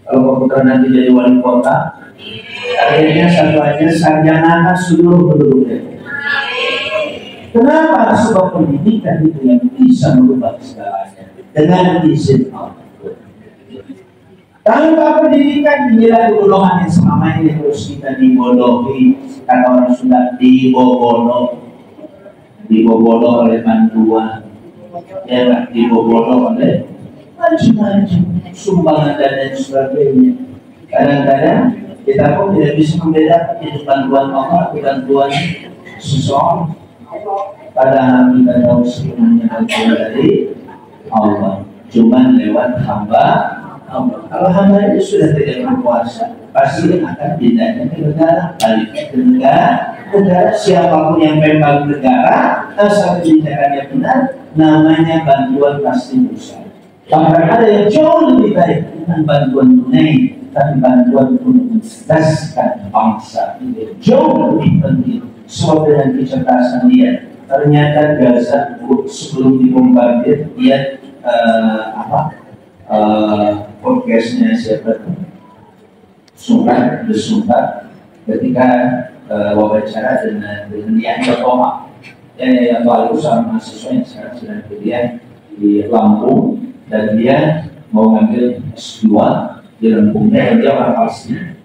Kalau Pak Putra nanti jadi wali kota, akhirnya satu aja sarjana seluruh penduduknya. Kenapa? Sebab pendidikan itu yang bisa merubah segalanya dengan izin Allah. Tanpa pendidikan, inilah kebodohan yang selama ini terus kita dibodohi. Kata orang Sunda, dibobolo oleh bantuan, ya, dibobolo oleh macam-macam sumbangan dan sebagainya. Kadang-kadang kita pun tidak bisa membedakan itu bantuan Allah atau bantuan seseorang. Padahal kita tahu sebenarnya bantuan dari Allah, cuma lewat hamba Allah. Kalau hamba itu sudah tidak berkuasa, pasti akan pindahnya ke negara, baliknya ke negara. Siapapun yang membangun negara, asal kebijakannya benar, namanya bantuan pasti besar. Bahkan ada yang jauh lebih baik, bukan bantuan tunai, tapi bantuan untuk mencerdaskan bangsa ini jauh lebih penting. Sebab dengan kecerdasan dia, ternyata Gaza sebelum dibombardir, dia podcastnya siapa? sungkan bersumpah ketika wawancara dengan dia bertolak. Yang lalu sama mahasiswa yang sekarang sedang kuliah di Lampung dan dia mau ngambil S2 di Lampung dan dia orang Palestina.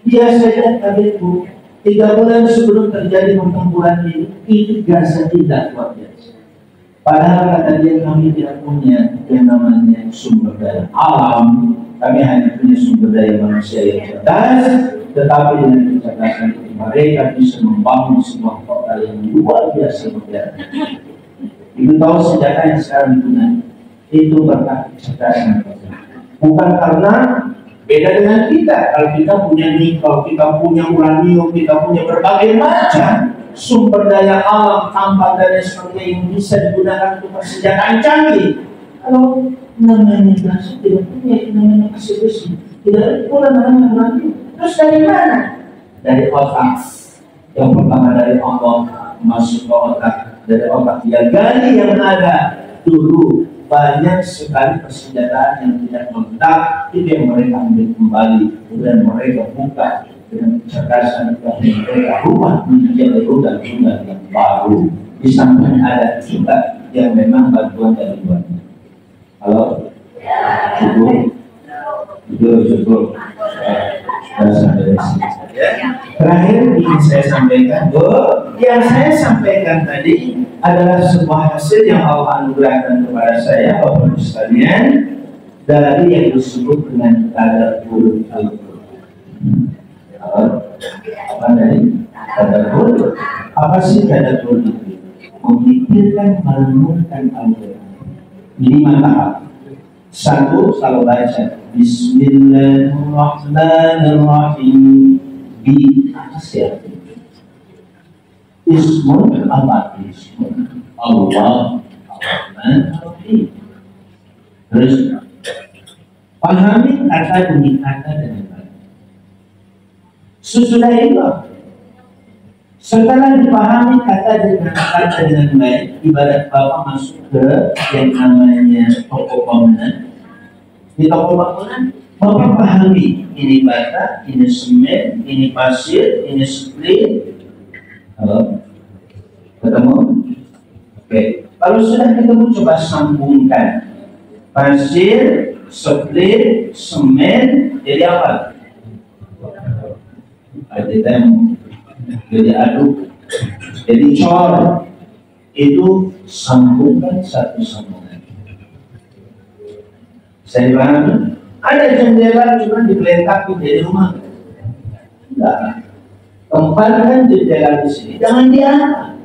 Dia saja tadi itu 3 bulan sebelum terjadi pertempuran ini itu biasa tidak luar biasa. Padahal kata dia kami tidak punya yang namanya sumber daya alam, kami hanya punya sumber daya manusia yang cerdas, tetapi dengan kecerdasan itu mereka bisa membangun sebuah kota yang luar biasa modern. Ibu tahu senjata yang sekarang digunakan itu berkat kecerdasan, bukan karena beda dengan kita. Kalau kita punya nikel, kita punya uranium, kita punya berbagai macam sumber daya alam, tambang dan sebagainya yang bisa digunakan untuk persenjataan canggih. Kalau namanya gas tidak punya, namanya pasir besi tidak ada pula namanya uranium. Terus dari mana? Dari otak. Yang pertama dari otak masuk ke otak, dari otak dia gali yang ada dulu. Banyak sekali persenjataan yang tidak lengkap itu yang mereka ambil kembali dan mereka buka dengan kecerdasan dan mereka rubah menjadi rudal-rudal yang baru. Di samping ada juga yang memang bantuan dari luar. Halo, cukup. Sampai di sini. Terakhir ingin saya sampaikan, yang saya sampaikan tadi adalah sebuah hasil yang Allah anugerahkan kepada saya, Bapak Ibu sekalian, dari yang disebut dengan tadabbur Al-Quran. Apa dari tadabbur? Apa sih tadabbur itu? Memikirkan, merenungkan Al-Quran. Minimal tahap. Satu, kalau baca Bismillahirrahmanirrahim di atas ya. Ismun apa? Ismun Allah Ar-Rahman-Ar-Rahim. Terus pahami kata demi kata dengan baik. Sesudah itu, setelah dipahami kata dengan kata dengan baik, ibarat Bapak masuk ke yang namanya toko bangunan. Di toko bangunan, Bapak pahami ini bata, ini semen, ini pasir, ini split. Halo, ketemu? Oke. Kalau sudah ketemu, coba sambungkan pasir, split, semen, jadi apa? Jadi aduk, jadi cor. Itu sambungkan satu sambungan. Saya paham. Ada jendela cuma dipeletak di rumah. Enggak. Tempatkan jendela di sini, jangan diangkat.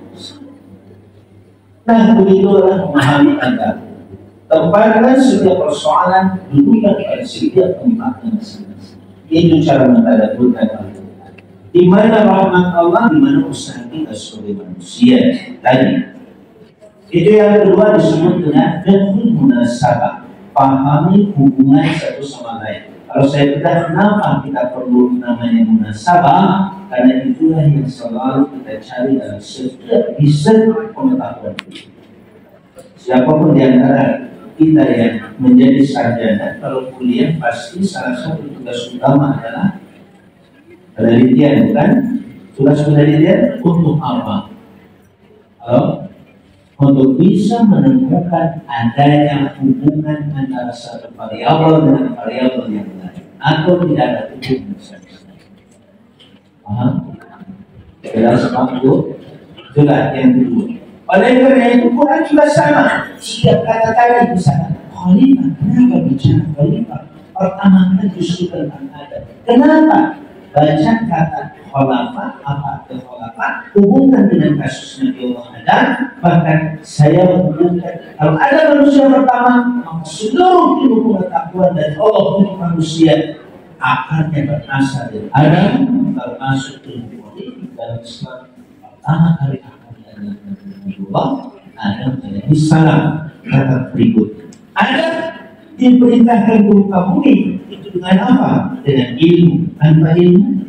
Nah, begitulah memahami Anda. Tempatkan setiap persoalan dudukkan pada setiap tempatnya masing-masing. Itu cara mentadabburkan Al-Quran. Di mana rahmat Allah, di mana usaha kita sebagai manusia. Tadi. Itu yang kedua disebut dengan fiqhul munasabah. Pahami hubungan satu sama lain. Kalau saya bedah, kenapa kita perlu namanya munasabah? Karena itulah yang selalu kita cari dalam setiap riset pengetahuan kita. Siapapun di antara kita yang menjadi sarjana, kalau kuliah pasti salah satu tugas utama adalah penelitian, bukan? Tugas penelitian untuk apa? Halo? Untuk bisa menemukan adanya hubungan antara satu variabel dengan variabel yang lain, atau tidak ada hubungan sama sekali. Paham? Jelas waktu itulah yang kedua. Oleh karena itu Quran juga sama. Setiap kata tadi misalnya khalifah, kenapa bicara khalifah? Pertama kali justru tentang ada. Kenapa? Baca kata khalifah, apa itu khalifah? Hubungkan dengan kasus Nabi Allah Adam. Bahkan saya menghubungkan kalau ada manusia pertama, maka seluruh ilmu pengetahuan dari Allah untuk manusia akarnya berasal dari Adam, termasuk ilmu politik dalam Islam. Pertama kali akarnya adalah Nabi Allah Adam alaihi salam. Kata berikut, Adam diperintahkan berupa bumi itu dengan apa? Dengan ilmu. Tanpa ilmu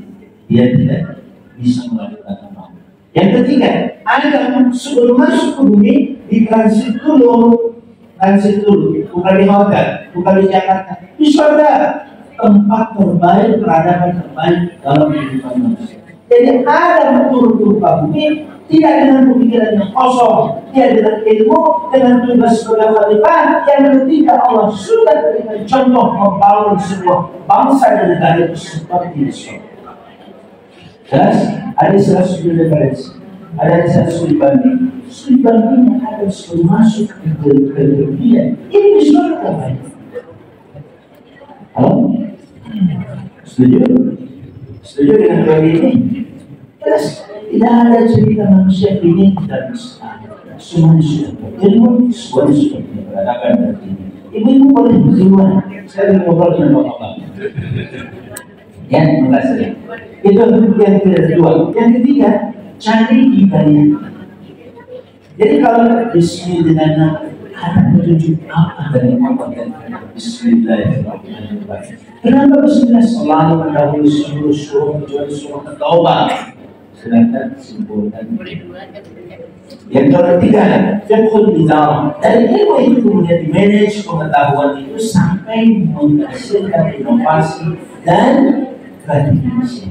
dia tidak bisa melakukan apa. Yang ketiga, Adam sebelum masuk ke bumi di transit dulu, bukan di hotel, bukan di Jakarta, di surga. tempat terbaik, peradaban terbaik dalam kehidupan manusia. Jadi Adam turun ke bumi tidak dengan pemikiran yang kosong, dia dengan ilmu, dengan tugas sebagai khalifah. Yang ketiga, Allah sudah berikan contoh membangun sebuah bangsa dan negara itu seperti Islam. Jelas? Ada salah satu referensi, ada salah satu banding. Studi bandingnya ada sebelum masuk ke dunia. Ini surga baik. Halo? Setuju? Setuju dengan dua ini? Jelas, tidak ada cerita manusia ini dan semuanya sudah berilmu, semuanya sudah beradaban dan ini. Ibu-ibu boleh berjiwa. Saya ingin ngobrol dengan bapak-bapak. Ya, terima kasih. Itu yang kedua. Yang ketiga, cari hidayah. Jadi kalau Bismillah ada petunjuk apa dari Allah? Bismillahirrahmanirrahim. Kenapa Bismillah selalu mendahului seluruh surah kecuali surah Taubah? Sedangkan simpulkan. Yang ketiga, fiqhul bid'ah. Dari ilmu itu kemudian dimanage pengetahuan itu sampai menghasilkan inovasi dan kreativitas.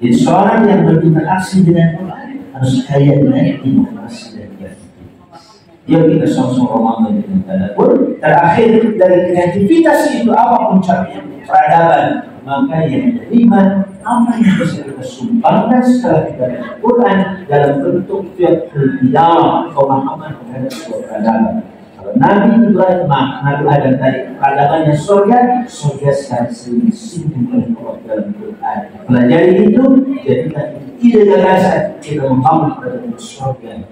Jadi seorang yang berinteraksi dengan Quran harus kaya dengan inovasi dan kreativitas. Dia kita sama-sama Ramadan dengan tadabbur. Terakhir dari kreativitas itu apa puncaknya? Peradaban. Maka yang kelima, apa yang bisa kita sumbangkan setelah kita baca Quran dalam bentuk fiqhul bid'ah, pemahaman terhadap sebuah peradaban. Kalau Nabi Ibrahim, Nabi Adam tadi peradabannya surga secara singgung oleh Allah dalam Quran. Pelajari itu, jadikan ide gagasan kita membangun peradaban surga.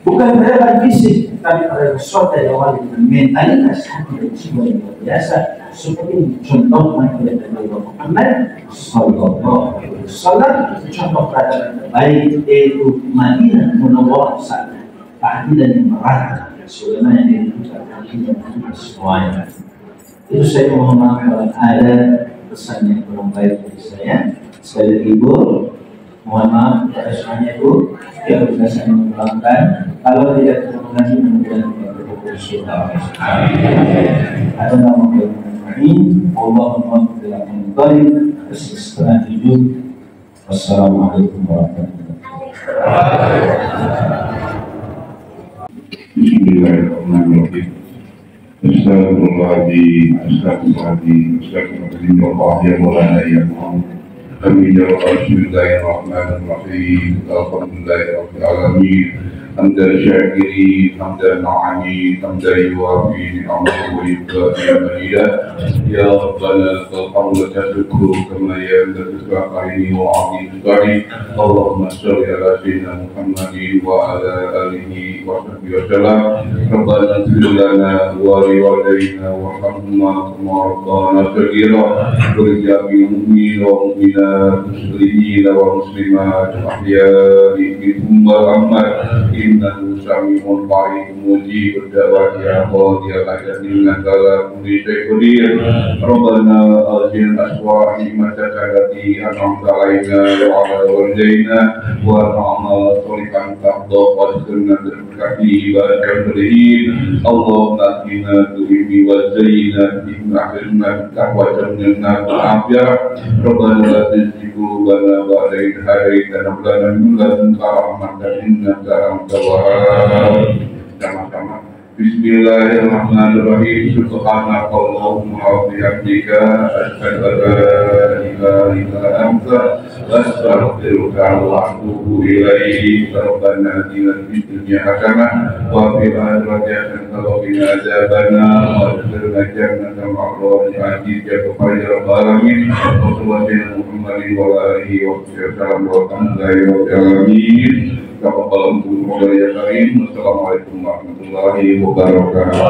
Bukan peradaban fisik, tapi peradaban surga yang awal dengan mentalitas hati dan jiwa yang luar biasa. Seperti contoh Nabi Muhammad Sallallahu Alaihi Wasallam, contoh peradaban terbaik yaitu Madinah Munawwarah sana, keadilan yang merata, sebagaimana yang dilakukan keadilan semuanya. Itu saya mohon maaf kalau ada pesan yang kurang baik dari saya. Sekali lagi Bu, mohon maaf kepada semuanya Bu yang bisa saya mengulangkan. Kalau tidak terima kasih kemudian kita ada nama Amin. Allahumma billahi tayyib. Setelah itu, wassalamualaikum warahmatullahi wabarakatuh. Bismillahirrahmanirrahim. حمد الشاكرين حمد الناعمين حمد يوافي نعمه ويكافئ مزيدا يا ربنا الحمد تشكر كما ينبغي عيني وعظيم ذكري اللهم صل على سيدنا محمد وعلى اله وصحبه وسلم ربنا اغفر لنا ولوالدينا وارحمهما كما ربنا صغيرا ولجميع المؤمنين والمؤمنات المسلمين والمسلمات الاحياء منهم والاموات إنه سميع قريب مجيب الدعوات يا قاضي الحاجات إنك على كل شيء قدير ربنا آتنا أسوأ نعمتك التي أنعمت علينا وعلى والدينا وارحمنا صالحا ترضى واذكرنا برحمتك في عبادك الصالحين اللهم اهدنا بالعلم وزينا بأحسننا بالتقوى وجنبنا بالعافية ربنا لا تزغ قلوبنا بعد إذ هديتنا وهب لنا من لدنك رحمة إنك أنت الوهاب. Sama-sama. Bismillahirrahmanirrahim. Subhanaka Allahumma wa bihamdika asyhadu an la ilaha illa anta astaghfiruka wa atubu ilaik. Rabbana atina fid dunya hasanah wa fil akhirati hasanah wa qina adzabannar wa adkhilna jannata ma'al aziz ya rabbal alamin. Wa sallallahu Muhammadin wa alihi wa sallam wa alamin. Assalamualaikum warahmatullahi wabarakatuh.